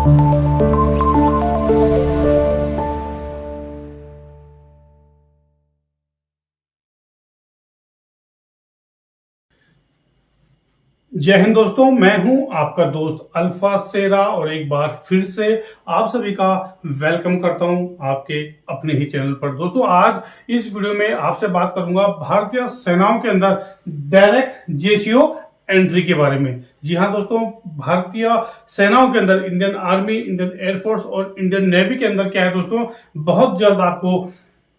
जय हिंद दोस्तों, मैं हूं आपका दोस्त अल्फा सेरा और एक बार फिर से आप सभी का वेलकम करता हूं आपके अपने ही चैनल पर। दोस्तों, आज इस वीडियो में आपसे बात करूंगा भारतीय सेनाओं के अंदर डायरेक्ट जेसीओ एंट्री के बारे में। जी हां दोस्तों, भारतीय सेनाओं के अंदर इंडियन आर्मी, इंडियन एयरफोर्स और इंडियन नेवी के अंदर क्या है दोस्तों, बहुत जल्द आपको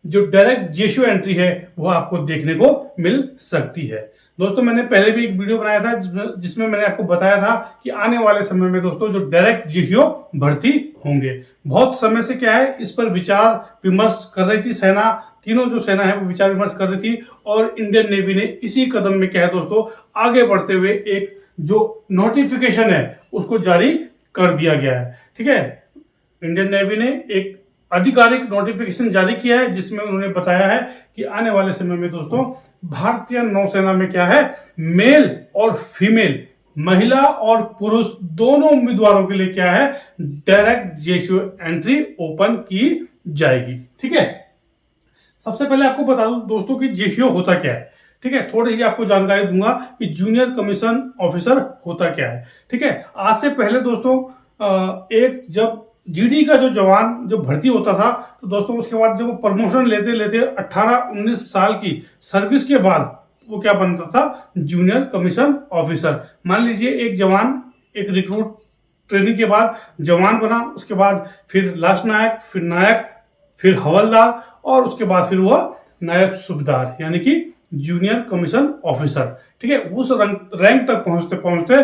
जो डायरेक्ट जेसीओ एंट्री है वो आपको देखने को मिल सकती है। दोस्तों, मैंने पहले भी एक वीडियो बनाया था जिसमें मैंने आपको बताया था कि आने वाले समय में दोस्तों जो डायरेक्ट जेसीओ भर्ती होंगे। बहुत समय से क्या है, इस पर विचार विमर्श कर रही थी सेना, तीनों जो सेना है वो विचार विमर्श कर रही थी और इंडियन नेवी ने इसी कदम में क्या है दोस्तों, आगे बढ़ते हुए एक जो नोटिफिकेशन है उसको जारी कर दिया गया है। ठीक है, इंडियन नेवी ने एक आधिकारिक नोटिफिकेशन जारी किया है जिसमें उन्होंने बताया है कि आने वाले समय में दोस्तों भारतीय नौसेना में क्या है, मेल और फीमेल, महिला और पुरुष दोनों उम्मीदवारों के लिए क्या है, डायरेक्ट जेसीओ एंट्री ओपन की जाएगी। ठीक है, सबसे पहले आपको बता दूं दोस्तों कि जेसीओ होता क्या है। ठीक है, थोड़ी सी आपको जानकारी दूंगा कि जूनियर कमीशन ऑफिसर होता क्या है। ठीक है, आज से पहले दोस्तों एक जब जीडी का जो जवान जो भर्ती होता था तो दोस्तों उसके बाद जब वो प्रमोशन लेते लेते 18-19 साल की सर्विस के बाद वो क्या बनता था, जूनियर कमीशन ऑफिसर। मान लीजिए एक जवान एक रिक्रूट ट्रेनिंग के बाद जवान बना, उसके बाद फिर लास्ट नायक, फिर नायक, फिर हवलदार और उसके बाद फिर वो नायब सूबेदार यानी कि जूनियर कमीशन ऑफिसर। ठीक है, उस रैंक तक पहुंचते पहुंचते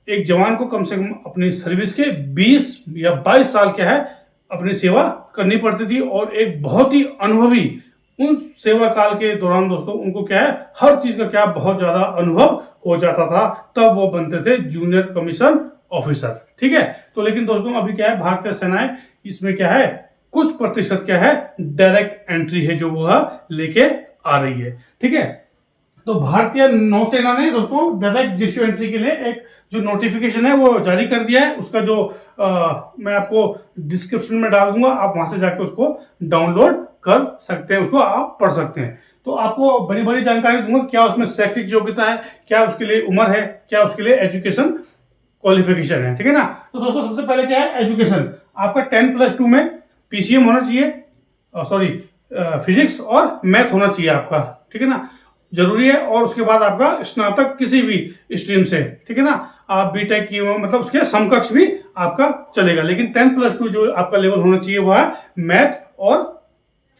एक जवान को कम से कम अपनी सर्विस के 20 या 22 साल क्या है अपनी सेवा करनी पड़ती थी और एक बहुत ही अनुभवी उन सेवा काल के दौरान दोस्तों उनको क्या है, हर चीज का क्या बहुत ज्यादा अनुभव हो जाता था, तब वो बनते थे जूनियर कमीशन ऑफिसर। ठीक है, तो लेकिन दोस्तों अभी क्या है, भारतीय सेनाएं इसमें क्या है, कुछ प्रतिशत क्या है डायरेक्ट एंट्री है जो वह लेके आ रही है। ठीक है, तो भारतीय नौसेना ने दोस्तों डायरेक्ट जेसीओ एंट्री के लिए एक जो नोटिफिकेशन है वो जारी कर दिया है। उसका जो मैं आपको डिस्क्रिप्शन में डाल दूंगा, आप वहां से जाके उसको डाउनलोड कर सकते हैं, उसको आप पढ़ सकते हैं। तो आपको बड़ी बड़ी जानकारी दूंगा, क्या उसमें शैक्षिक योग्यता है, क्या उसके लिए उम्र है, क्या उसके लिए एजुकेशन क्वालिफिकेशन है। ठीक है ना, तो दोस्तों सबसे पहले क्या है, एजुकेशन आपका 10+2 में पीसीएम होना चाहिए, सॉरी फिजिक्स और मैथ होना चाहिए आपका। ठीक है ना, जरूरी है। और उसके बाद आपका स्नातक किसी भी स्ट्रीम से, ठीक है ना, आप बीटेक की मतलब उसके समकक्ष भी आपका चलेगा, लेकिन 10+2 जो आपका लेवल होना चाहिए वो है मैथ और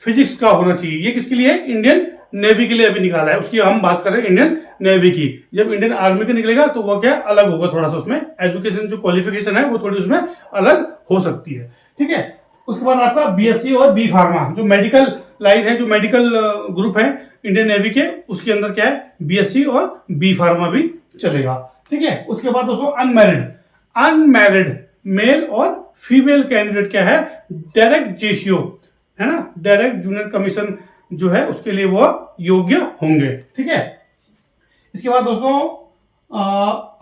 फिजिक्स का होना चाहिए। ये किसके लिए, इंडियन नेवी के लिए अभी निकाला है, उसकी हम बात कर रहे हैं इंडियन नेवी की। जब इंडियन आर्मी का निकलेगा तो वो क्या अलग होगा, थोड़ा सा उसमें एजुकेशन जो क्वालिफिकेशन है वो थोड़ी उसमें अलग हो सकती है। ठीक है, उसके बाद आपका बीएससी और बी फार्मा जो मेडिकल लाइन है, जो मेडिकल ग्रुप है इंडियन नेवी के, उसके अंदर क्या है, बीएससी और बी फार्मा भी चलेगा। ठीक है, उसके बाद दोस्तों अनमैरिड मेल और फीमेल कैंडिडेट क्या है, डायरेक्ट जेसीओ है ना, डायरेक्ट जूनियर कमीशन जो है उसके लिए वो योग्य होंगे। ठीक है, इसके बाद दोस्तों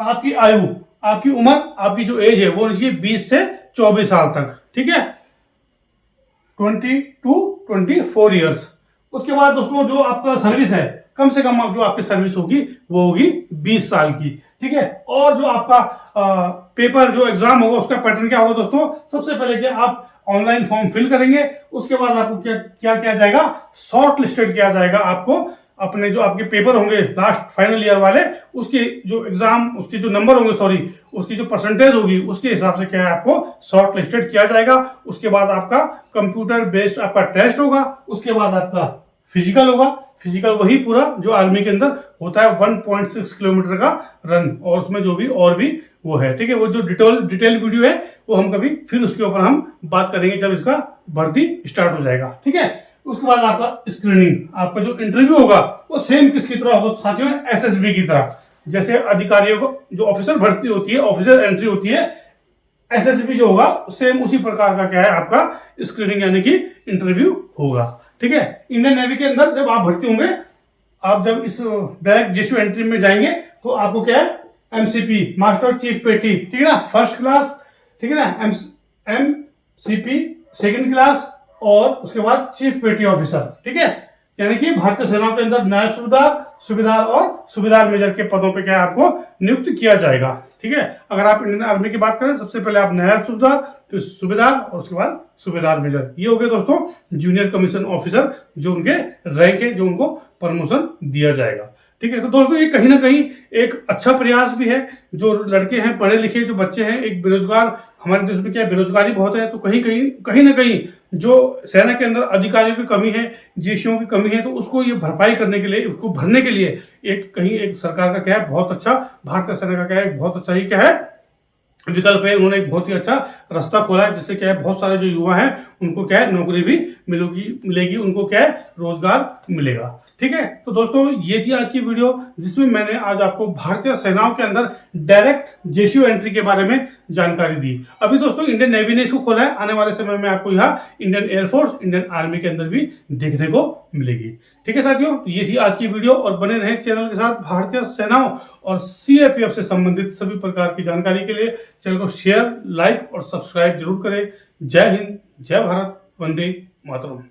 आपकी आयु, आपकी उम्र, आपकी जो एज है वो होनी चाहिए 20 से 24 साल तक। ठीक है, 20 to 24 ईयर्स। उसके बाद दोस्तों जो आपका सर्विस है, कम से कम जो आपकी सर्विस होगी वो होगी 20 साल की। ठीक है, और जो आपका पेपर जो एग्जाम होगा उसका पैटर्न क्या होगा दोस्तों, सबसे पहले क्या आप ऑनलाइन फॉर्म फिल करेंगे, उसके बाद आपको क्या किया जाएगा, शॉर्ट लिस्टेड किया जाएगा। आपको अपने जो आपके पेपर होंगे लास्ट फाइनल ईयर वाले, उसके जो एग्जाम, उसके जो नंबर होंगे, सॉरी उसकी जो परसेंटेज होगी उसके हिसाब से क्या है आपको शॉर्ट लिस्टेड किया जाएगा। उसके बाद आपका कंप्यूटर बेस्ड आपका टेस्ट होगा, उसके बाद आपका फिजिकल होगा। फिजिकल वही पूरा जो आर्मी के अंदर होता है, 1.6 किलोमीटर का रन, और उसमें जो भी और भी वो है। ठीक है, वो जो डिटेल वीडियो है वो हम कभी फिर उसके ऊपर हम बात करेंगे जब इसका भर्ती स्टार्ट हो जाएगा। ठीक है, उसके बाद आपका स्क्रीनिंग, आपका जो इंटरव्यू होगा वो सेम किसकी तरह होगा साथियों, एसएसबी की तरह। जैसे अधिकारियों को जो ऑफिसर भर्ती होती है, ऑफिसर एंट्री होती है, एसएसबी जो होगा सेम उसी प्रकार का क्या है आपका स्क्रीनिंग यानी कि इंटरव्यू होगा। ठीक है, इंडियन नेवी के अंदर जब आप भर्ती होंगे, आप जब इस डायरेक्ट जेसीओ एंट्री में जाएंगे तो आपको क्या है, एमसीपी मास्टर चीफ पेटी, ठीक है ना, फर्स्ट क्लास, ठीक है ना, MCP सेकंड क्लास और उसके बाद चीफ पेटी ऑफिसर, ठीक है। यानी कि भारतीय सेना के अंदर नायब सूबेदार, सूबेदार और सूबेदार मेजर के पदों पे क्या आपको नियुक्त किया जाएगा, ठीक है। अगर आप इंडियन आर्मी की बात करें, सबसे पहले आप नायब सूबेदार, फिर सूबेदार और उसके बाद सूबेदार मेजर, ये हो गए दोस्तों जूनियर कमीशन ऑफिसर, जो उनके रैंक है, जो उनको प्रमोशन दिया जाएगा, ठीक है। तो दोस्तों ये कहीं ना कहीं एक अच्छा प्रयास भी है। जो लड़के हैं, पढ़े लिखे जो बच्चे हैं, एक बेरोजगार, हमारे देश में क्या बेरोजगारी बहुत है, तो कहीं ना कहीं जो सेना के अंदर अधिकारियों की कमी है, जीसीओ की कमी है, तो उसको ये भरपाई करने के लिए, उसको भरने के लिए एक सरकार का क्या है, बहुत अच्छा, भारतीय सेना का क्या है, बहुत अच्छा ही क्या है विकल्प है। उन्होंने एक बहुत ही अच्छा रास्ता खोला है, जिससे क्या है बहुत सारे जो युवा हैं उनको क्या है नौकरी भी मिलेगी, उनको क्या है रोजगार मिलेगा, ठीक है। तो दोस्तों ये थी आज की वीडियो, जिसमें मैंने आज आपको भारतीय सेनाओं के अंदर डायरेक्ट जेसीओ एंट्री के बारे में जानकारी दी। अभी दोस्तों इंडियन नेवी ने इसको खोला है, आने वाले समय में आपको यहाँ इंडियन एयरफोर्स, इंडियन आर्मी के अंदर भी देखने को मिलेगी, ठीक है साथियों। ये थी आज की वीडियो और बने रहे चैनल के साथ। भारतीय सेनाओं और सीआरपीएफ से संबंधित सभी प्रकार की जानकारी के लिए चैनल को शेयर, लाइक और सब्सक्राइब जरूर करें। जय हिंद, जय भारत, वंदे मातरम।